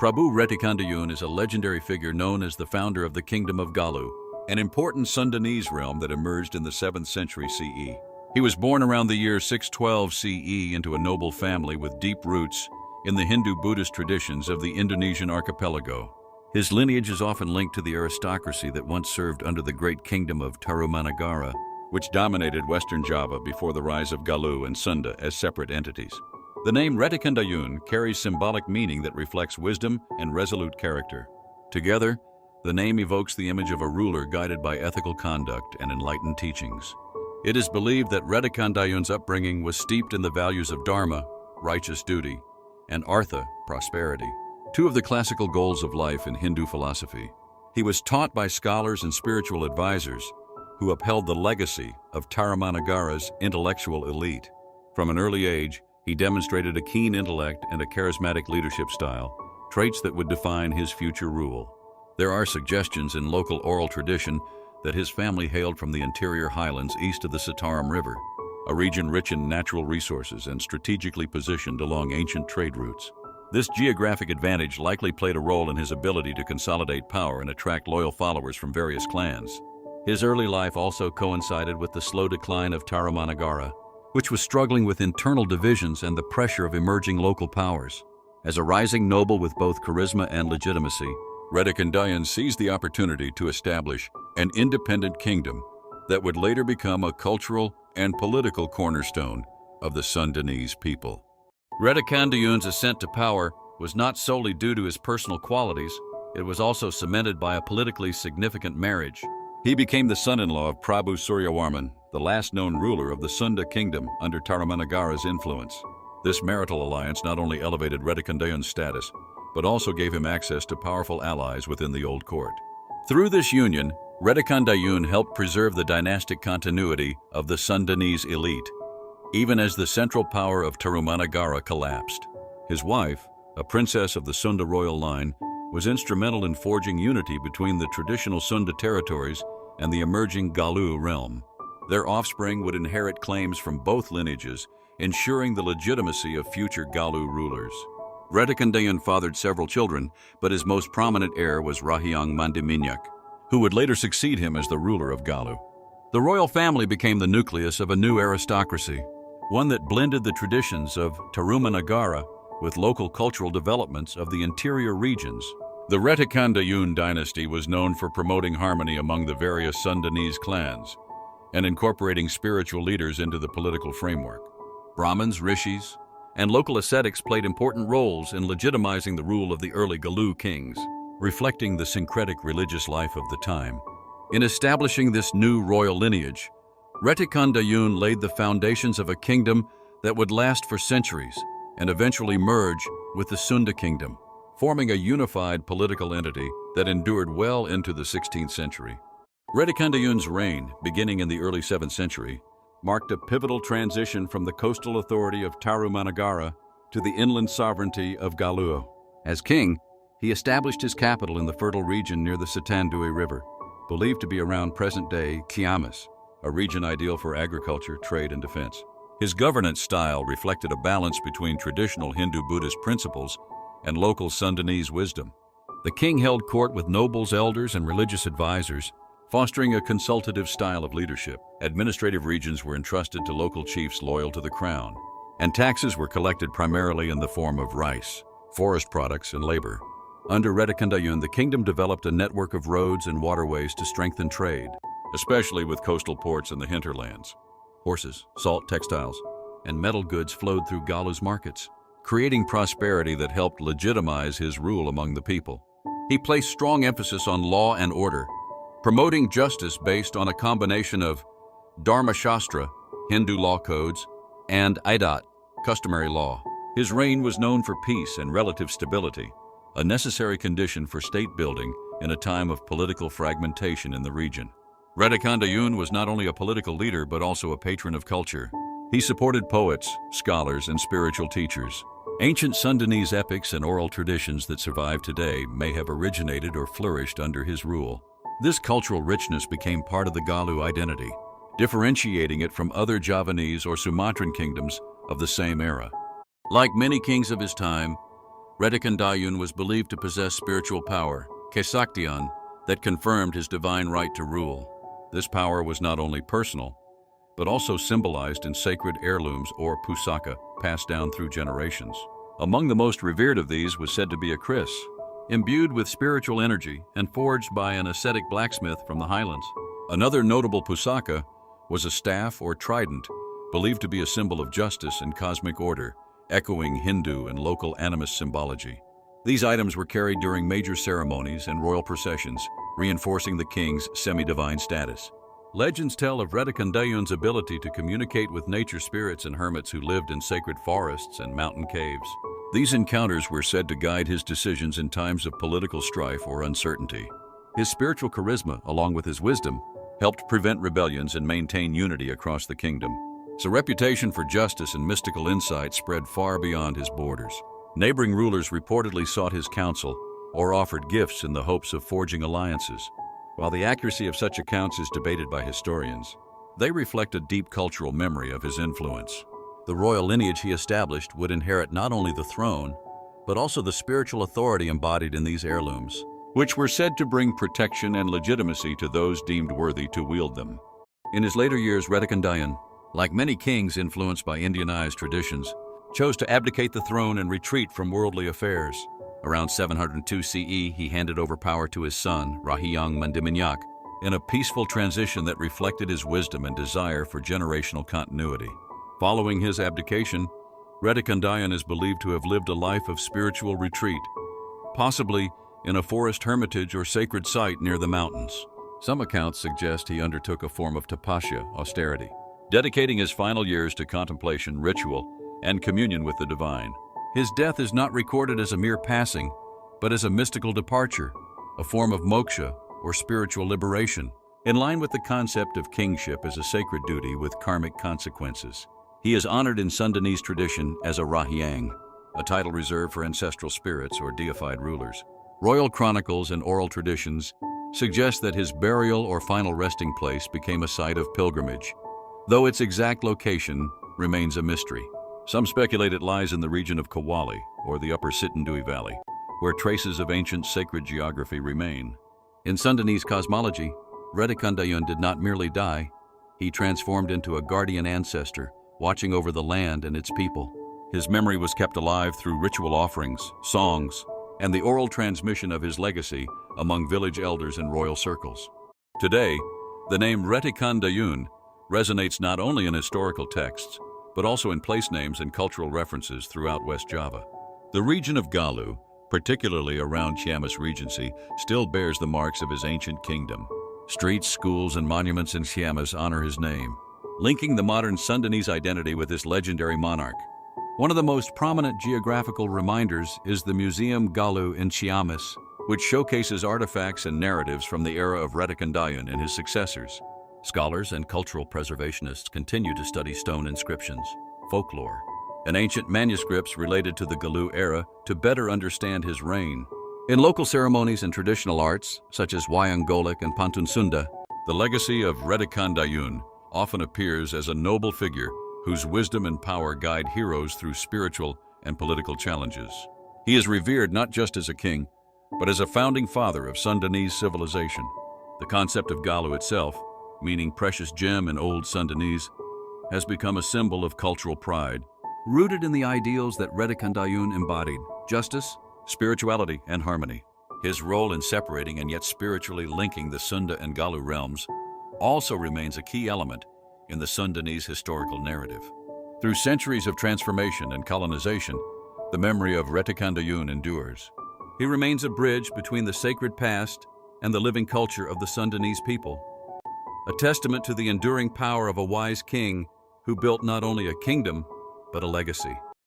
Prabu Wretikandayun is a legendary figure known as the founder of the Kingdom of Galuh, an important Sundanese realm that emerged in the 7th century CE. He was born around the year 612 CE into a noble family with deep roots in the Hindu-Buddhist traditions of the Indonesian archipelago. His lineage is often linked to the aristocracy that once served under the great kingdom of Tarumanagara, which dominated Western Java before the rise of Galuh and Sunda as separate entities. The name Wretikandayun carries symbolic meaning that reflects wisdom and resolute character. Together, the name evokes the image of a ruler guided by ethical conduct and enlightened teachings. It is believed that Wretikandayun's upbringing was steeped in the values of dharma, righteous duty, and artha, prosperity, two of the classical goals of life in Hindu philosophy. He was taught by scholars and spiritual advisors who upheld the legacy of Tarumanagara's intellectual elite. From an early age, he demonstrated a keen intellect and a charismatic leadership style, traits that would define his future rule. There are suggestions in local oral tradition that his family hailed from the interior highlands east of the Citarum River, a region rich in natural resources and strategically positioned along ancient trade routes. This geographic advantage likely played a role in his ability to consolidate power and attract loyal followers from various clans. His early life also coincided with the slow decline of Tarumanagara, which was struggling with internal divisions and the pressure of emerging local powers. As a rising noble with both charisma and legitimacy, Wretikandayun seized the opportunity to establish an independent kingdom that would later become a cultural and political cornerstone of the Sundanese people. Wretikandayun's ascent to power was not solely due to his personal qualities, it was also cemented by a politically significant marriage. He became the son-in-law of Prabu Suryawarman, the last known ruler of the Sunda kingdom under Tarumanagara's influence. This marital alliance not only elevated Wretikandayun's status, but also gave him access to powerful allies within the old court. Through this union, Wretikandayun helped preserve the dynastic continuity of the Sundanese elite, even as the central power of Tarumanagara collapsed. His wife, a princess of the Sunda royal line, was instrumental in forging unity between the traditional Sunda territories and the emerging Galuh realm. Their offspring would inherit claims from both lineages, ensuring the legitimacy of future Galuh rulers. Wretikandayun fathered several children, but his most prominent heir was Rahiang Mandiminyak, who would later succeed him as the ruler of Galuh. The royal family became the nucleus of a new aristocracy, one that blended the traditions of Tarumanagara with local cultural developments of the interior regions. The Wretikandayun dynasty was known for promoting harmony among the various Sundanese clans and incorporating spiritual leaders into the political framework. Brahmins, rishis, and local ascetics played important roles in legitimizing the rule of the early Galuh kings, reflecting the syncretic religious life of the time. In establishing this new royal lineage, Wretikandayun laid the foundations of a kingdom that would last for centuries and eventually merge with the Sunda kingdom, forming a unified political entity that endured well into the 16th century. Wretikandayun's reign, beginning in the early 7th century, marked a pivotal transition from the coastal authority of Tarumanagara to the inland sovereignty of Galuh. As king, he established his capital in the fertile region near the Sitandui River, believed to be around present-day Ciamis, a region ideal for agriculture, trade, and defense. His governance style reflected a balance between traditional Hindu-Buddhist principles and local Sundanese wisdom. The king held court with nobles, elders, and religious advisors, fostering a consultative style of leadership. Administrative regions were entrusted to local chiefs loyal to the crown, and taxes were collected primarily in the form of rice, forest products, and labor. Under Wretikandayun, the kingdom developed a network of roads and waterways to strengthen trade, especially with coastal ports in the hinterlands. Horses, salt, textiles, and metal goods flowed through Galuh's markets, creating prosperity that helped legitimize his rule among the people. He placed strong emphasis on law and order, promoting justice based on a combination of dharma shastra, Hindu law codes, and adat, customary law. His reign was known for peace and relative stability, a necessary condition for state building in a time of political fragmentation in the region. Wretikandayun was not only a political leader but also a patron of culture. He supported poets, scholars, and spiritual teachers. Ancient Sundanese epics and oral traditions that survive today may have originated or flourished under his rule. This cultural richness became part of the Galuh identity, differentiating it from other Javanese or Sumatran kingdoms of the same era. Like many kings of his time, Wretikandayun was believed to possess spiritual power, kesaktian, that confirmed his divine right to rule. This power was not only personal, but also symbolized in sacred heirlooms or pusaka, passed down through generations. Among the most revered of these was said to be a kris, imbued with spiritual energy and forged by an ascetic blacksmith from the highlands. Another notable pusaka was a staff or trident, believed to be a symbol of justice and cosmic order, echoing Hindu and local animist symbology. These items were carried during major ceremonies and royal processions, reinforcing the king's semi-divine status. Legends tell of Wretikandayun's ability to communicate with nature spirits and hermits who lived in sacred forests and mountain caves. These encounters were said to guide his decisions in times of political strife or uncertainty. His spiritual charisma, along with his wisdom, helped prevent rebellions and maintain unity across the kingdom. His reputation for justice and mystical insight spread far beyond his borders. Neighboring rulers reportedly sought his counsel or offered gifts in the hopes of forging alliances. While the accuracy of such accounts is debated by historians, they reflect a deep cultural memory of his influence. The royal lineage he established would inherit not only the throne, but also the spiritual authority embodied in these heirlooms, which were said to bring protection and legitimacy to those deemed worthy to wield them. In his later years, Wretikandayun, like many kings influenced by Indianized traditions, chose to abdicate the throne and retreat from worldly affairs. Around 702 CE, he handed over power to his son, Rahiyang Mandiminyak, in a peaceful transition that reflected his wisdom and desire for generational continuity. Following his abdication, Wretikandayun is believed to have lived a life of spiritual retreat, possibly in a forest hermitage or sacred site near the mountains. Some accounts suggest he undertook a form of tapasya, austerity, dedicating his final years to contemplation, ritual, and communion with the divine. His death is not recorded as a mere passing, but as a mystical departure, a form of moksha or spiritual liberation, in line with the concept of kingship as a sacred duty with karmic consequences. He is honored in Sundanese tradition as a Rahiyang, a title reserved for ancestral spirits or deified rulers. Royal chronicles and oral traditions suggest that his burial or final resting place became a site of pilgrimage, though its exact location remains a mystery. Some speculate it lies in the region of Kawali, or the upper Sitandui Valley, where traces of ancient sacred geography remain. In Sundanese cosmology, Wretikandayun did not merely die, he transformed into a guardian ancestor, watching over the land and its people. His memory was kept alive through ritual offerings, songs, and the oral transmission of his legacy among village elders and royal circles. Today, the name Wretikandayun resonates not only in historical texts, but also in place names and cultural references throughout West Java. The region of Galuh, particularly around Ciamis Regency, still bears the marks of his ancient kingdom. Streets, schools, and monuments in Ciamis honor his name, linking the modern Sundanese identity with this legendary monarch. One of the most prominent geographical reminders is the Museum Galuh in Ciamis, which showcases artifacts and narratives from the era of Wretikandayun and his successors. Scholars and cultural preservationists continue to study stone inscriptions, folklore, and ancient manuscripts related to the Galuh era to better understand his reign. In local ceremonies and traditional arts, such as Wayang Golek and Pantun Sunda, the legacy of Wretikandayun often appears as a noble figure whose wisdom and power guide heroes through spiritual and political challenges. He is revered not just as a king, but as a founding father of Sundanese civilization. The concept of Galuh itself, meaning precious gem in Old Sundanese, has become a symbol of cultural pride, rooted in the ideals that Wretikandayun embodied: justice, spirituality, and harmony. His role in separating and yet spiritually linking the Sunda and Galuh realms also remains a key element in the Sundanese historical narrative. Through centuries of transformation and colonization, the memory of Wretikandayun endures. He remains a bridge between the sacred past and the living culture of the Sundanese people, a testament to the enduring power of a wise king who built not only a kingdom, but a legacy.